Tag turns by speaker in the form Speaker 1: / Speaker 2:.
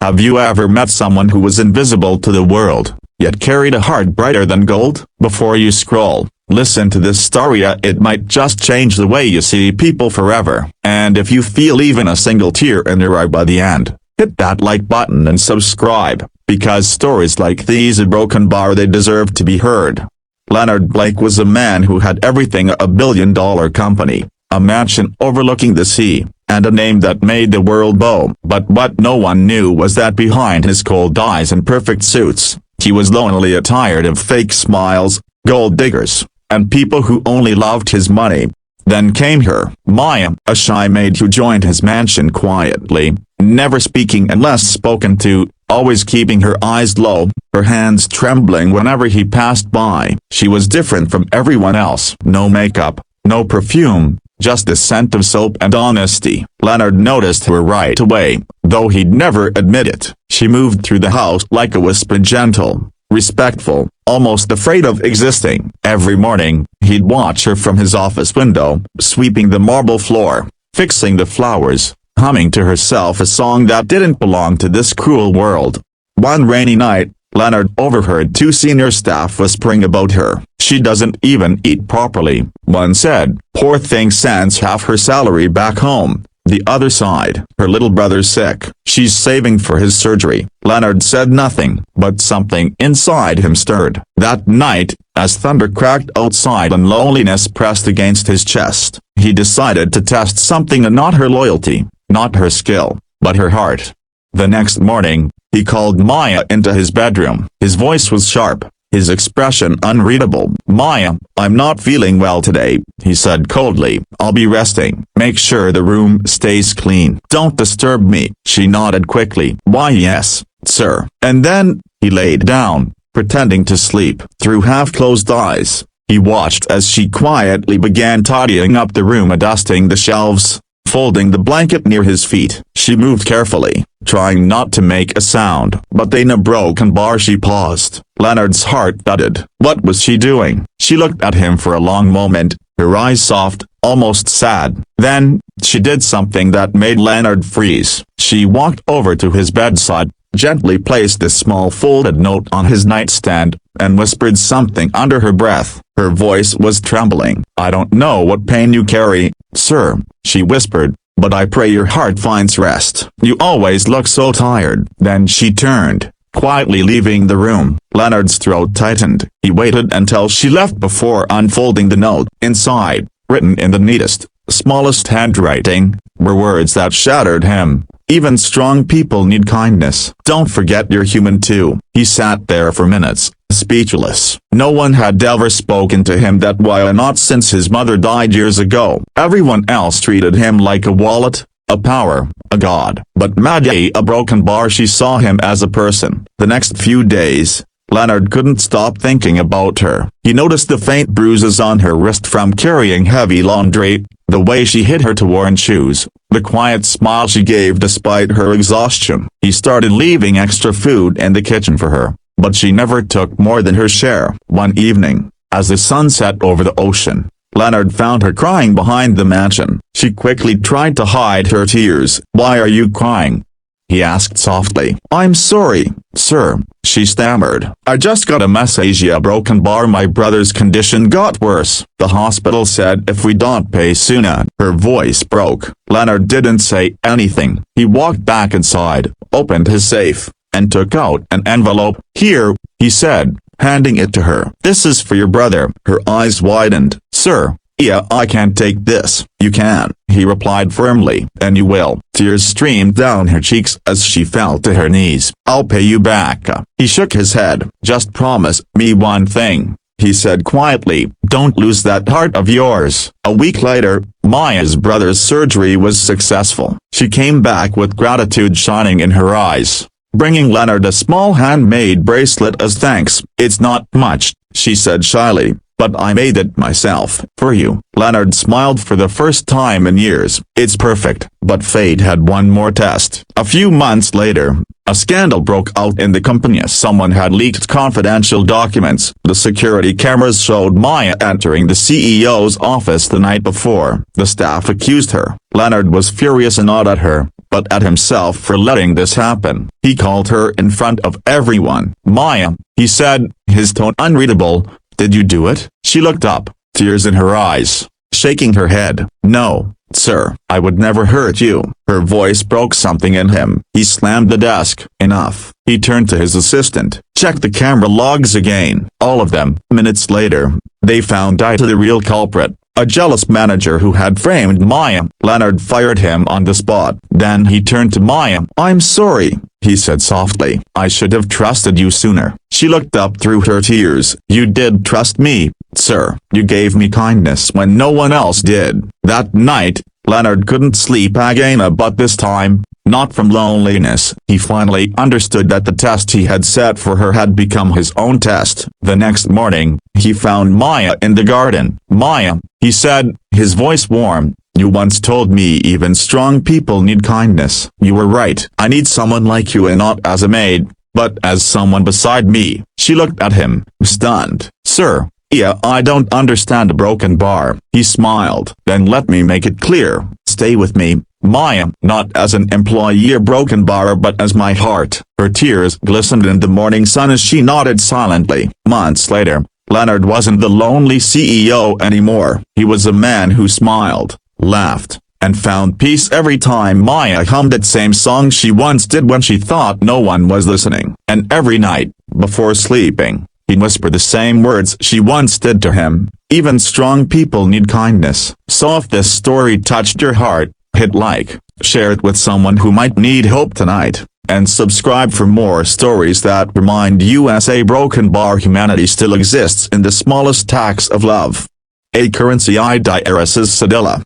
Speaker 1: Have you ever met someone who was invisible to the world, yet carried a heart brighter than gold? Before you scroll, listen to this story. It might just change the way you see people forever. And if you feel even a single tear in your eye by the end, hit that like button and subscribe, because stories like these are broken bar, they deserve to be heard. Leonard Blake was a man who had everything: a billion-dollar company, a mansion overlooking the sea, and a name that made the world bow. But what no one knew was that behind his cold eyes and perfect suits, he was lonely and tired of fake smiles, gold diggers, and people who only loved his money. Then came her, Maya, a shy maid who joined his mansion quietly, never speaking unless spoken to, always keeping her eyes low, her hands trembling whenever he passed by. She was different from everyone else. No makeup, no perfume, just the scent of soap and honesty. Leonard noticed her right away, though he'd never admit it. She moved through the house like a whisper, gentle, respectful, almost afraid of existing. Every morning, he'd watch her from his office window, sweeping the marble floor, fixing the flowers, humming to herself a song that didn't belong to this cruel world. One rainy night, Leonard overheard two senior staff whispering about her. "She doesn't even eat properly," one said. "Poor thing sends half her salary back home." The other sighed. "Her little brother's sick. She's saving for his surgery." Leonard said nothing, but something inside him stirred. That night, as thunder cracked outside and loneliness pressed against his chest, he decided to test something, and not her loyalty, not her skill, but her heart. The next morning, he called Maya into his bedroom. His voice was sharp, his expression unreadable. "Maya, I'm not feeling well today," he said coldly. "I'll be resting. Make sure the room stays clean. Don't disturb me." She nodded quickly. "Why, yes, sir." And then, he laid down, pretending to sleep. Through half-closed eyes, he watched as she quietly began tidying up the room, adjusting the shelves, folding the blanket near his feet. She moved carefully, trying not to make a sound. But in a broken bar she paused. Leonard's heart thudded. What was she doing? She looked at him for a long moment, her eyes soft, almost sad. Then, she did something that made Leonard freeze. She walked over to his bedside, gently placed a small folded note on his nightstand, and whispered something under her breath. Her voice was trembling. "I don't know what pain you carry, sir," she whispered, "but I pray your heart finds rest. You always look so tired." Then she turned, quietly leaving the room. Leonard's throat tightened. He waited until she left before unfolding the note. Inside, written in the neatest, smallest handwriting, were words that shattered him. "Even strong people need kindness. Don't forget you're human too." He sat there for minutes, speechless. No one had ever spoken to him that way, not since his mother died years ago. Everyone else treated him like a wallet, a power, a god. But Maid, a broken bar, she saw him as a person. The next few days, Leonard couldn't stop thinking about her. He noticed the faint bruises on her wrist from carrying heavy laundry, the way she hid her torn shoes, the quiet smile she gave despite her exhaustion. He started leaving extra food in the kitchen for her, but she never took more than her share. One evening, as the sun set over the ocean, Leonard found her crying behind the mansion. She quickly tried to hide her tears. "Why are you crying?" he asked softly. "I'm sorry, sir," she stammered. "I just got a message. A broken bar. My brother's condition got worse. The hospital said if we don't pay soon." Her voice broke. Leonard didn't say anything. He walked back inside, opened his safe, and took out an envelope. "Here," he said, handing it to her. "This is for your brother." Her eyes widened. "Sir, yeah, I can't take this." "You can," he replied firmly. "And you will." Tears streamed down her cheeks as she fell to her knees. "I'll pay you back." He shook his head. "Just promise me one thing," he said quietly. "Don't lose that heart of yours." A week later, Maya's brother's surgery was successful. She came back with gratitude shining in her eyes, bringing Leonard a small handmade bracelet as thanks. "It's not much," she said shyly, "but I made it myself, for you." Leonard smiled for the first time in years. "It's perfect." But fate had one more test. A few months later, A scandal broke out in the company as someone had leaked confidential documents. The security cameras showed Maya entering the CEO's office the night before. The staff accused her. Leonard was furious and not at her, but at himself for letting this happen. He called her in front of everyone. "Maya," he said, his tone unreadable, "did you do it?" She looked up, tears in her eyes, shaking her head. "No, sir, I would never hurt you." Her voice broke something in him. He slammed the desk. "Enough." He turned to his assistant. "Check the camera logs again." All of them. Minutes later, they found the real culprit. A jealous manager who had framed Maya. Leonard fired him on the spot. Then he turned to Maya. "I'm sorry," he said softly. "I should have trusted you sooner." She looked up through her tears. "You did trust me, sir. You gave me kindness when no one else did." That night, Leonard couldn't sleep again, but this time, not from loneliness. He finally understood that the test he had set for her had become his own test. The next morning, he found Maya in the garden. "Maya," he said, his voice warm, "you once told me even strong people need kindness. You were right. I need someone like you, and not as a maid, but as someone beside me." She looked at him, stunned. "Sir, yeah, I don't understand a broken bar." He smiled. "Then let me make it clear. Stay with me, Maya, not as an employee or broken bar, but as my heart." Her tears glistened in the morning sun as she nodded silently. Months later, Leonard wasn't the lonely CEO anymore. He was a man who smiled, laughed, and found peace every time Maya hummed that same song she once did when she thought no one was listening. And every night, before sleeping, he'd whisper the same words she once did to him: "Even strong people need kindness." So if this story touched your heart, hit like, share it with someone who might need hope tonight, and subscribe for more stories that remind you a broken bar humanity still exists in the smallest acts of love. A currency I diaris Sedilla.